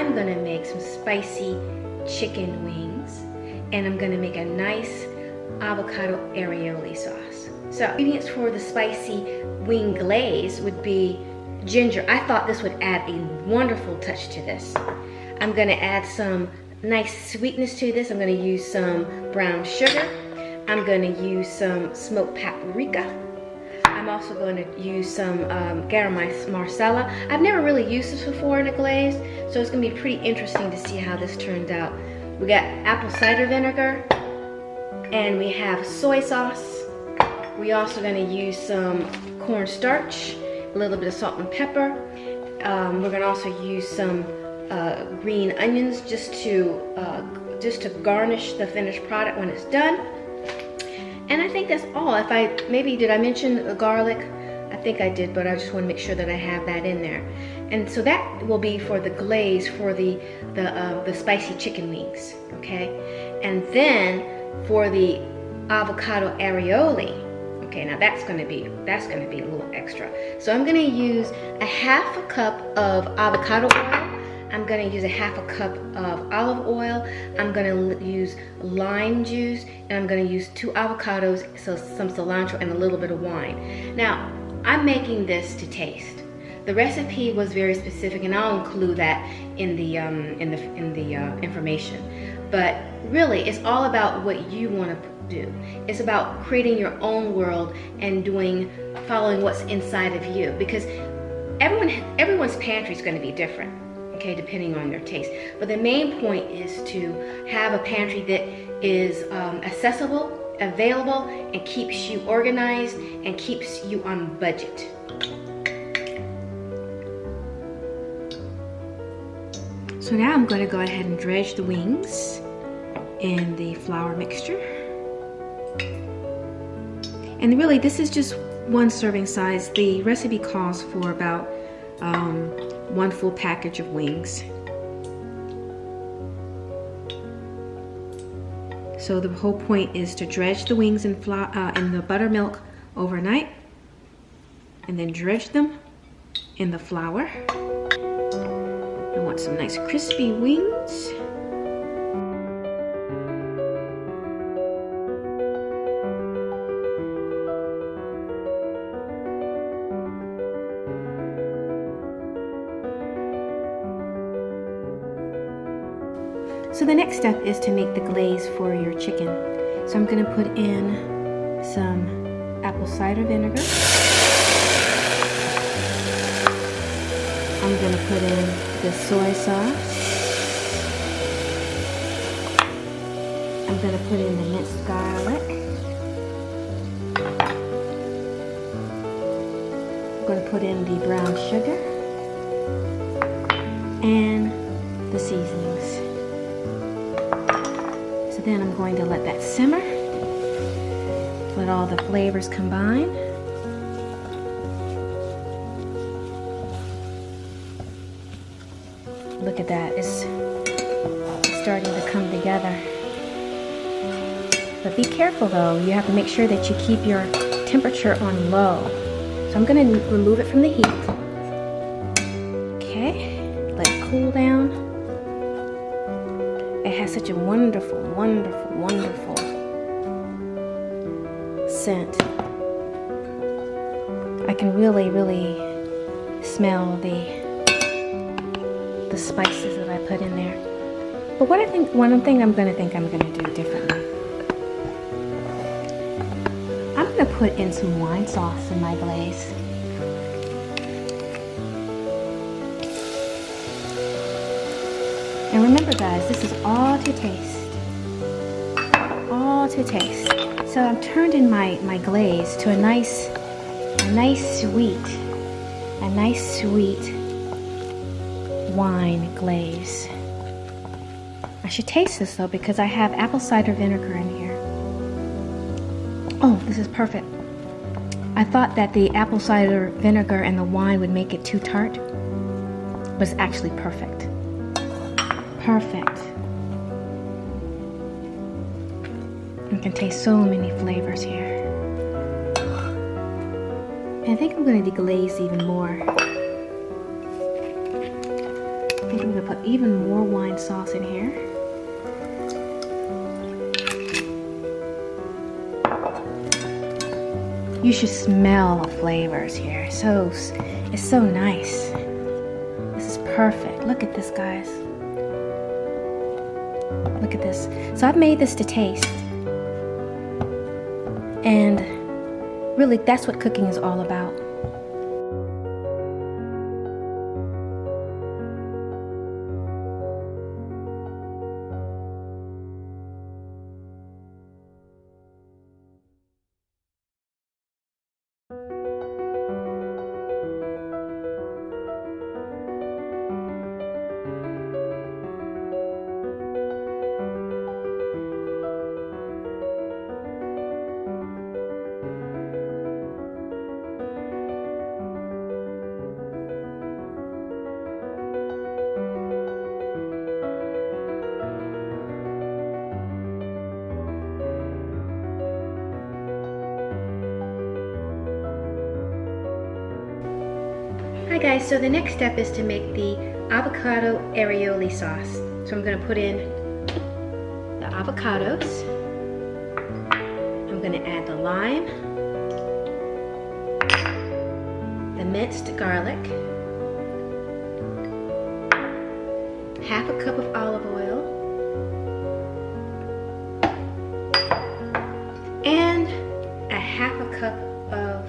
I'm gonna make some spicy chicken wings, and I'm gonna make a nice avocado aioli sauce. So ingredients for the spicy wing glaze would be ginger. I thought this would add a wonderful touch to this. I'm gonna add some nice sweetness to this. I'm gonna use some brown sugar. I'm gonna use some smoked paprika. I'm also going to use some garam masala. I've never really used this before in a glaze, so it's going to be pretty interesting to see how this turns out. We got apple cider vinegar, and we have soy sauce. We're also going to use some cornstarch, a little bit of salt and pepper. We're going to also use some green onions just to garnish the finished product when it's done. And I think that's all. Did I mention garlic? I think I did, but I just want to make sure that I have that in there. And so that will be for the glaze for the spicy chicken wings, okay? And then for the avocado aioli, okay, now that's gonna be a little extra. So I'm gonna use a half a cup of avocado oil. I'm gonna use a half a cup of olive oil. I'm gonna use lime juice, and I'm gonna use 2 avocados, so some cilantro, and a little bit of wine. Now, I'm making this to taste. The recipe was very specific, and I'll include that in the information. But really, it's all about what you want to do. It's about creating your own world and following what's inside of you, because everyone's pantry is going to be different. Okay, depending on their taste. But the main point is to have a pantry that is accessible, available, and keeps you organized and keeps you on budget. So now I'm going to go ahead and dredge the wings in the flour mixture. And really, this is just 1 serving size. The recipe calls for about 1 full package of wings. So the whole point is to dredge the wings in the buttermilk overnight, and then dredge them in the flour. I want some nice crispy wings. So the next step is to make the glaze for your chicken. So I'm going to put in some apple cider vinegar. I'm going to put in the soy sauce. I'm going to put in the minced garlic. I'm going to put in the brown sugar and the seasonings. So then I'm going to let that simmer, let all the flavors combine. Look at that, it's starting to come together. But be careful though, you have to make sure that you keep your temperature on low. So I'm going to remove it from the heat. Okay, let it cool down. It has such a wonderful, wonderful, wonderful scent. I can really, really smell the spices that I put in there. But one thing I'm going to do differently. I'm going to put in some wine sauce in my glaze. And remember guys, this is all to taste. All to taste. So I've turned in my glaze to a nice sweet wine glaze. I should taste this though, because I have apple cider vinegar in here. Oh, this is perfect. I thought that the apple cider vinegar and the wine would make it too tart, but it's actually perfect. Perfect. You can taste so many flavors here. And I think I'm going to deglaze even more. I I'm gonna put even more wine sauce in here. You should smell the flavors here. It's so nice. This is perfect. Look at this, guys. Look at this. So I've made this to taste. And really, that's what cooking is all about. Hi guys, so the next step is to make the avocado aioli sauce. So I'm going to put in the avocados. I'm going to add the lime, the minced garlic, half a cup of olive oil, and a half a cup of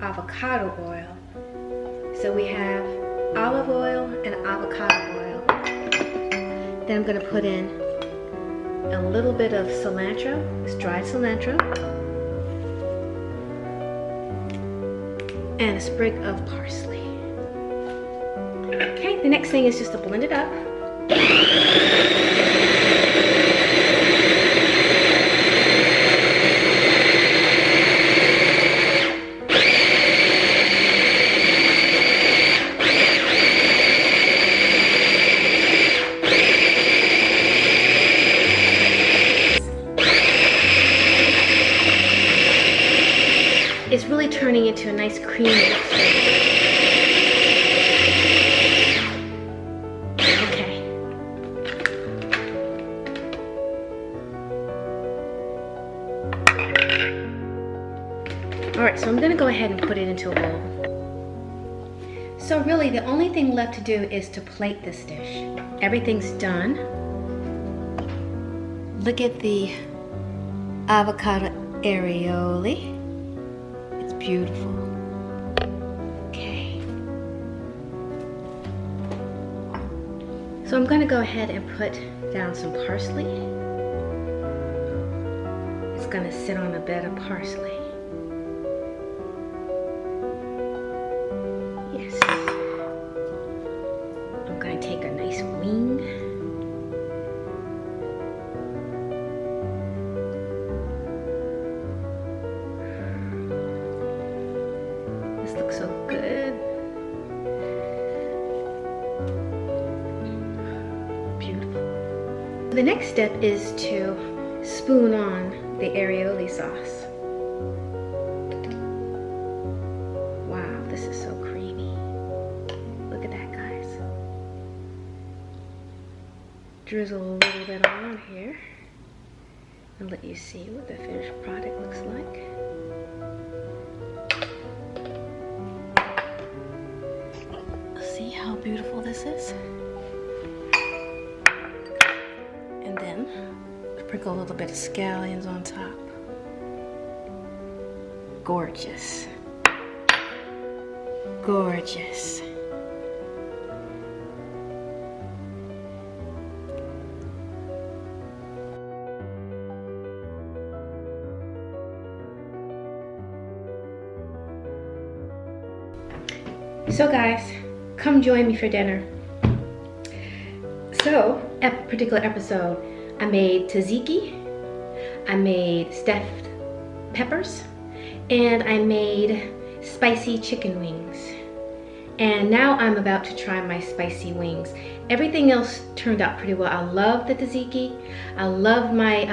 avocado oil. So we have olive oil and avocado oil. Then I'm going to put in a little bit of cilantro, it's dried cilantro, and a sprig of parsley. Okay, the next thing is just to blend it up. It's really turning into a nice creamy mixture. Okay. Alright, so I'm going to go ahead and put it into a bowl. So really the only thing left to do is to plate this dish. Everything's done. Look at the avocado aioli. Beautiful. Okay. So I'm going to go ahead and put down some parsley. It's going to sit on a bed of parsley. Yes. I'm going to take a nice wing. Looks so good. Beautiful. The next step is to spoon on the aioli sauce. Wow, this is so creamy. Look at that, guys. Drizzle a little bit on here and let you see what the finished product looks like. See how beautiful this is? And then sprinkle a little bit of scallions on top. Gorgeous. Gorgeous. So guys, come join me for dinner. So, at a particular episode, I made tzatziki, I made stuffed peppers, and I made spicy chicken wings. And now I'm about to try my spicy wings. Everything else turned out pretty well. I love the tzatziki, I love my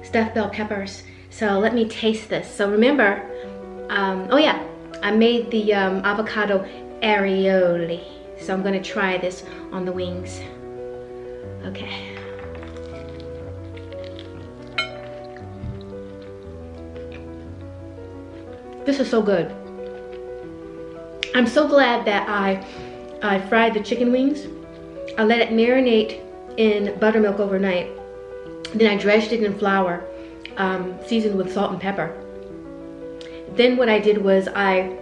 stuffed bell peppers. So let me taste this. So remember, oh yeah, I made the avocado aioli. So I'm gonna try this on the wings. Okay. This is so good. I'm so glad that I fried the chicken wings. I let it marinate in buttermilk overnight. Then I dredged it in flour, seasoned with salt and pepper. Then what I did was I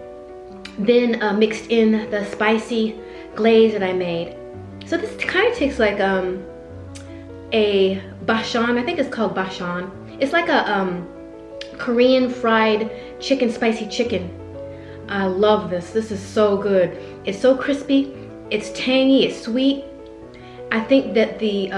then mixed in the spicy glaze that I made. So this kind of tastes like a bashan. I think it's called bashan. It's like a Korean fried chicken, spicy chicken. I love this. This is so good. It's so crispy. It's tangy. It's sweet. I think that the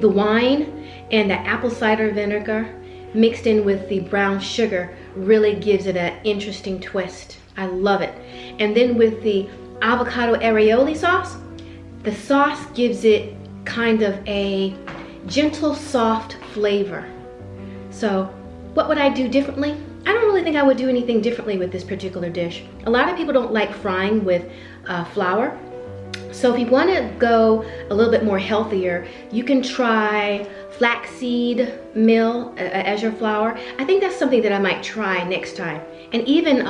wine and the apple cider vinegar mixed in with the brown sugar really gives it an interesting twist. I love it. And then with the avocado aioli sauce, the sauce gives it kind of a gentle, soft flavor. So what would I do differently? I don't really think I would do anything differently with this particular dish. A lot of people don't like frying with flour. So if you want to go a little bit more healthier, you can try flaxseed meal as your flour. I think that's something that I might try next time. And even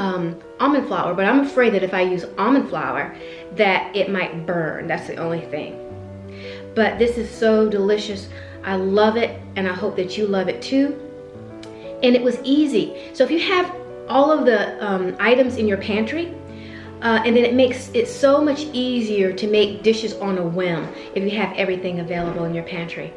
almond flour, but I'm afraid that if I use almond flour, that it might burn. That's the only thing. But this is so delicious. I love it, and I hope that you love it too. And it was easy. So if you have all of the items in your pantry, and then it makes it so much easier to make dishes on a whim if you have everything available in your pantry.